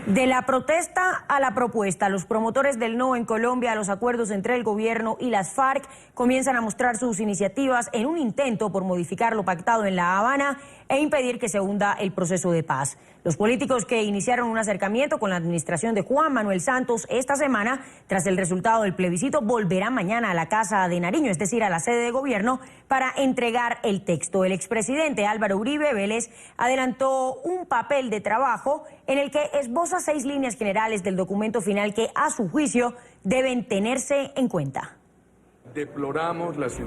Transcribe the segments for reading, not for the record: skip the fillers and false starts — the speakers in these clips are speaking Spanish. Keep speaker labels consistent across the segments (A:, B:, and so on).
A: De la protesta a la propuesta, los promotores del no en Colombia a los acuerdos entre el gobierno y las FARC comienzan a mostrar sus iniciativas en un intento por modificar lo pactado en La Habana e impedir que se hunda el proceso de paz. Los políticos que iniciaron un acercamiento con la administración de Juan Manuel Santos esta semana, tras el resultado del plebiscito, volverán mañana a la Casa de Nariño, es decir, a la sede de gobierno, para entregar el texto. El expresidente Álvaro Uribe Vélez adelantó un papel de trabajo en el que esboza 6 líneas generales del documento final que, a su juicio, deben tenerse en cuenta.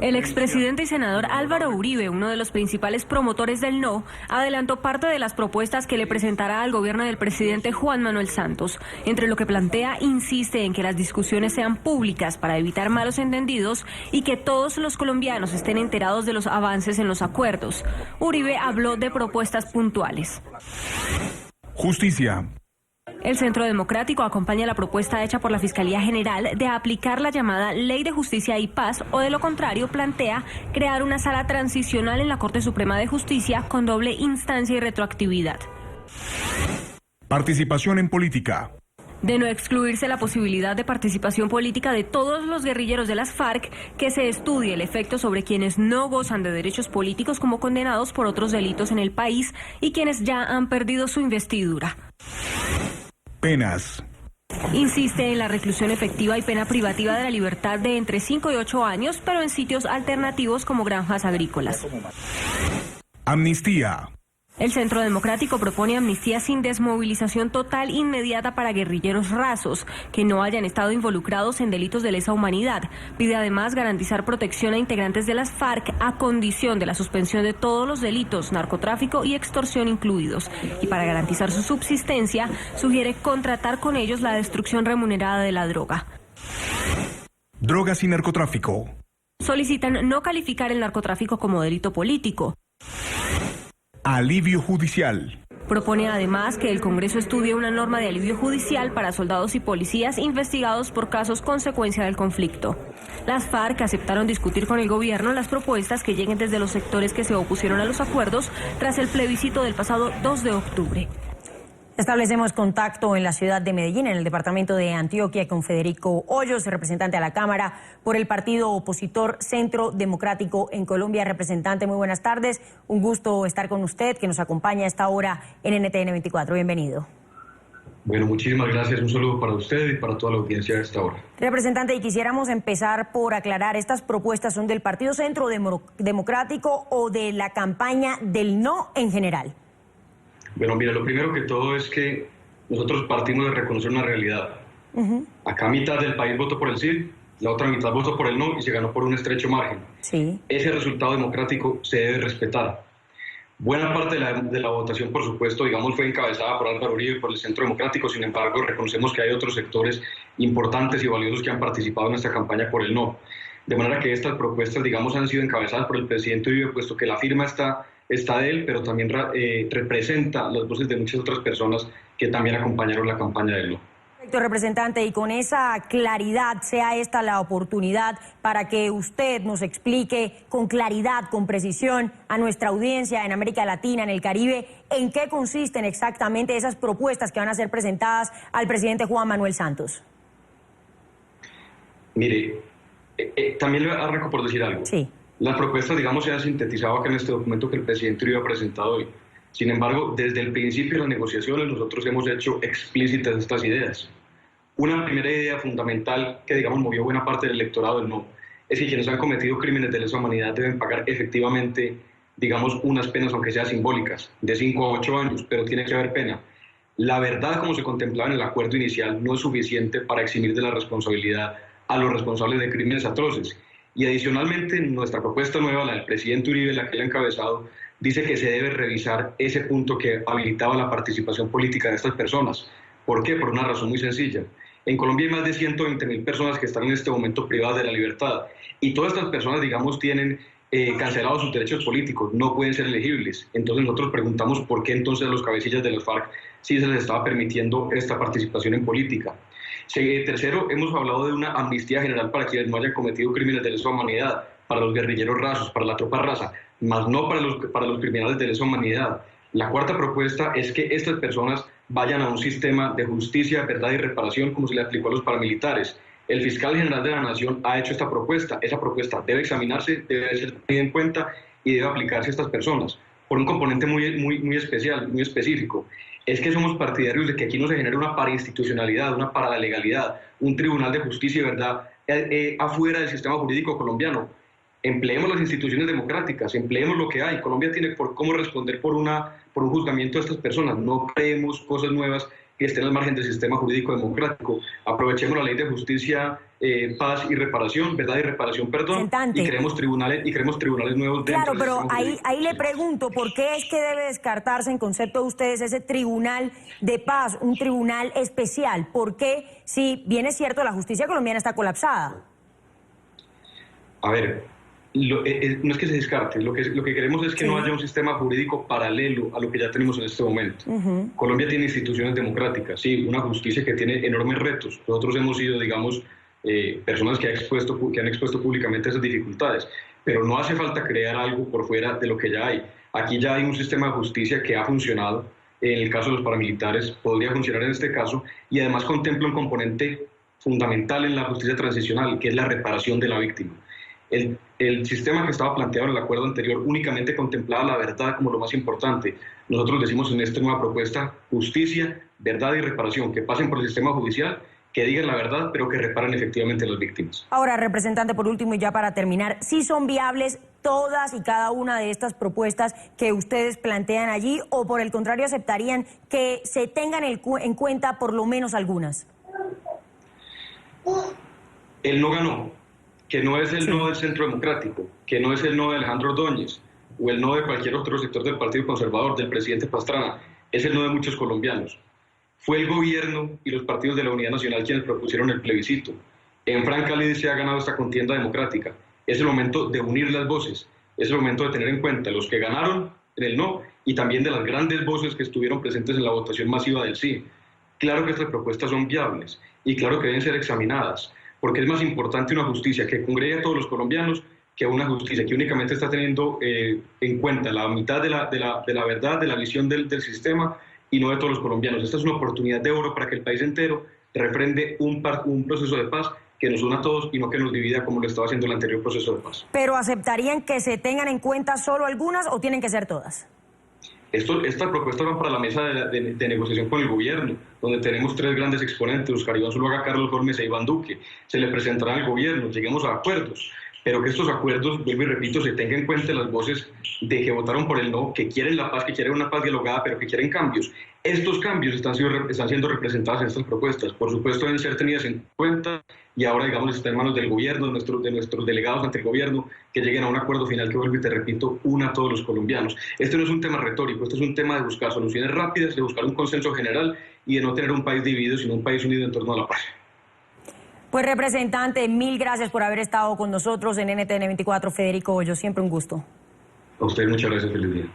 B: El expresidente y senador Álvaro Uribe, uno de los principales promotores del no, adelantó parte de las propuestas que le presentará al gobierno del presidente Juan Manuel Santos. Entre lo que plantea, insiste en que las discusiones sean públicas para evitar malos entendidos y que todos los colombianos estén enterados de los avances en los acuerdos. Uribe habló de propuestas puntuales.
C: Justicia.
B: El Centro Democrático acompaña la propuesta hecha por la Fiscalía General de aplicar la llamada Ley de Justicia y Paz, o de lo contrario plantea crear una sala transicional en la Corte Suprema de Justicia con doble instancia y retroactividad.
C: Participación en política.
B: De no excluirse la posibilidad de participación política de todos los guerrilleros de las FARC, que se estudie el efecto sobre quienes no gozan de derechos políticos como condenados por otros delitos en el país y quienes ya han perdido su investidura.
C: Penas.
B: Insiste en la reclusión efectiva y pena privativa de la libertad de entre 5 y 8 años, pero en sitios alternativos como granjas agrícolas.
C: Amnistía.
B: El Centro Democrático propone amnistía sin desmovilización total inmediata para guerrilleros rasos que no hayan estado involucrados en delitos de lesa humanidad. Pide además garantizar protección a integrantes de las FARC a condición de la suspensión de todos los delitos, narcotráfico y extorsión incluidos. Y para garantizar su subsistencia, sugiere contratar con ellos la destrucción remunerada de la droga.
C: Drogas y narcotráfico.
B: Solicitan no calificar el narcotráfico como delito político.
C: Alivio judicial.
B: Propone además que el Congreso estudie una norma de alivio judicial para soldados y policías investigados por casos consecuencia del conflicto. Las FARC aceptaron discutir con el gobierno las propuestas que lleguen desde los sectores que se opusieron a los acuerdos tras el plebiscito del pasado 2 de octubre.
A: Establecemos contacto en la ciudad de Medellín, en el departamento de Antioquia, con Federico Hoyos, representante a la Cámara por el partido opositor Centro Democrático en Colombia. Representante, muy buenas tardes. Un gusto estar con usted, que nos acompaña a esta hora en NTN 24. Bienvenido.
D: Bueno, muchísimas gracias. Un saludo para usted y para toda la audiencia a esta hora.
A: Representante, y quisiéramos empezar por aclarar, ¿estas propuestas son del Partido Centro Democrático o de la campaña del no en general?
D: Bueno, mira, lo primero que todo es que nosotros partimos de reconocer una realidad. Acá mitad del país votó por el sí, la otra mitad votó por el no y se ganó por un estrecho margen.
A: Sí.
D: Ese resultado democrático se debe respetar. Buena parte de la votación, por supuesto, digamos, fue encabezada por Álvaro Uribe y por el Centro Democrático. Sin embargo, reconocemos que hay otros sectores importantes y valiosos que han participado en esta campaña por el no. De manera que estas propuestas, digamos, han sido encabezadas por el presidente Uribe, puesto que la firma está de él, pero también representa las voces de muchas otras personas que también acompañaron la campaña de él no.
A: Perfecto, representante, y con esa claridad, sea esta la oportunidad para que usted nos explique con claridad, con precisión a nuestra audiencia en América Latina, en el Caribe, en qué consisten exactamente esas propuestas que van a ser presentadas al presidente Juan Manuel Santos.
D: Mire, también le arranco por decir algo.
A: Sí.
D: Las propuestas, digamos, se han sintetizado acá en este documento que el presidente Uribe ha presentado hoy. Sin embargo, desde el principio de las negociaciones nosotros hemos hecho explícitas estas ideas. Una primera idea fundamental que, digamos, movió buena parte del electorado del no, es que quienes han cometido crímenes de lesa humanidad deben pagar efectivamente, digamos, unas penas, aunque sean simbólicas, de 5 a 8 años, pero tiene que haber pena. La verdad, como se contemplaba en el acuerdo inicial, no es suficiente para eximir de la responsabilidad a los responsables de crímenes atroces. Y adicionalmente, nuestra propuesta nueva, la del presidente Uribe, la que él ha encabezado, dice que se debe revisar ese punto que habilitaba la participación política de estas personas. ¿Por qué? Por una razón muy sencilla. En Colombia hay más de 120.000 personas que están en este momento privadas de la libertad. Y todas estas personas, digamos, tienen cancelados sus derechos políticos, no pueden ser elegibles. Entonces nosotros preguntamos por qué entonces a los cabecillas de las FARC sí se les estaba permitiendo esta participación en política. Tercero, hemos hablado de una amnistía general para quienes no hayan cometido crímenes de lesa humanidad, para los guerrilleros rasos, para la tropa raza, más no para los criminales de lesa humanidad. La cuarta propuesta es que estas personas vayan a un sistema de justicia, verdad y reparación como se le aplicó a los paramilitares. El fiscal general de la Nación ha hecho esta propuesta debe examinarse, debe ser tenida en cuenta y debe aplicarse a estas personas por un componente muy especial, muy específico. Es que somos partidarios de que aquí no se genere una parainstitucionalidad, una paralegalidad, un tribunal de justicia y verdad afuera del sistema jurídico colombiano. Empleemos las instituciones democráticas, empleemos lo que hay. Colombia tiene por cómo responder por un juzgamiento de estas personas. No creemos cosas nuevas que estén al margen del sistema jurídico democrático. Aprovechemos la ley de justicia, paz y reparación, verdad y reparación, perdón, y creemos tribunales nuevos.
A: Claro, pero ahí le pregunto, ¿por qué es que debe descartarse en concepto de ustedes ese tribunal de paz, un tribunal especial? ¿Por qué, si bien es cierto, la justicia colombiana está colapsada?
D: A ver, no es que se descarte, lo que queremos es que no haya un sistema jurídico paralelo a lo que ya tenemos en este momento. Colombia tiene instituciones democráticas, sí, una justicia que tiene enormes retos. Nosotros hemos sido, digamos, personas que han expuesto públicamente esas dificultades, pero no hace falta crear algo por fuera de lo que ya hay. Aquí ya hay un sistema de justicia que ha funcionado, en el caso de los paramilitares, podría funcionar en este caso, y además contempla un componente fundamental en la justicia transicional, que es la reparación de la víctima. El sistema que estaba planteado en el acuerdo anterior únicamente contemplaba la verdad como lo más importante. Nosotros decimos en esta nueva propuesta justicia, verdad y reparación, que pasen por el sistema judicial, que digan la verdad, pero que reparen efectivamente a las víctimas.
A: Ahora, representante, por último y ya para terminar, ¿sí son viables todas y cada una de estas propuestas que ustedes plantean allí o por el contrario aceptarían que se tengan en cuenta por lo menos algunas?
D: El no ganó, que no es el no del Centro Democrático, que no es el no de Alejandro Ordóñez o el no de cualquier otro sector del Partido Conservador, del presidente Pastrana, es el no de muchos colombianos. Fue el gobierno y los partidos de la Unidad Nacional quienes propusieron el plebiscito. En franca lid se ha ganado esta contienda democrática. Es el momento de unir las voces, es el momento de tener en cuenta los que ganaron en el no y también de las grandes voces que estuvieron presentes en la votación masiva del sí. Claro que estas propuestas son viables y claro que deben ser examinadas, porque es más importante una justicia que congregue a todos los colombianos que una justicia que únicamente está teniendo en cuenta la mitad de la verdad, de la visión del sistema y no de todos los colombianos. Esta es una oportunidad de oro para que el país entero refrende un proceso de paz que nos una a todos y no que nos divida como lo estaba haciendo el anterior proceso de paz.
A: ¿Pero aceptarían que se tengan en cuenta solo algunas o tienen que ser todas?
D: Estas propuestas van para la mesa de negociación con el gobierno, donde tenemos tres grandes exponentes, Oscar Iván Zuluaga, Carlos Holmes e Iván Duque. Se le presentarán al gobierno, lleguemos a acuerdos, pero que estos acuerdos, vuelvo y repito, se tengan en cuenta las voces de que votaron por el no, que quieren la paz, que quieren una paz dialogada, pero que quieren cambios. Estos cambios están siendo representados en estas propuestas. Por supuesto deben ser tenidas en cuenta y ahora, digamos, está en manos del gobierno, de nuestros delegados ante el gobierno, que lleguen a un acuerdo final que, vuelvo y te repito, una a todos los colombianos. Este no es un tema retórico, este es un tema de buscar soluciones rápidas, de buscar un consenso general y de no tener un país dividido, sino un país unido en torno a la paz.
A: Pues, representante, mil gracias por haber estado con nosotros en NTN 24. Federico Hoyos, siempre un gusto.
D: A ustedes muchas gracias, feliz día.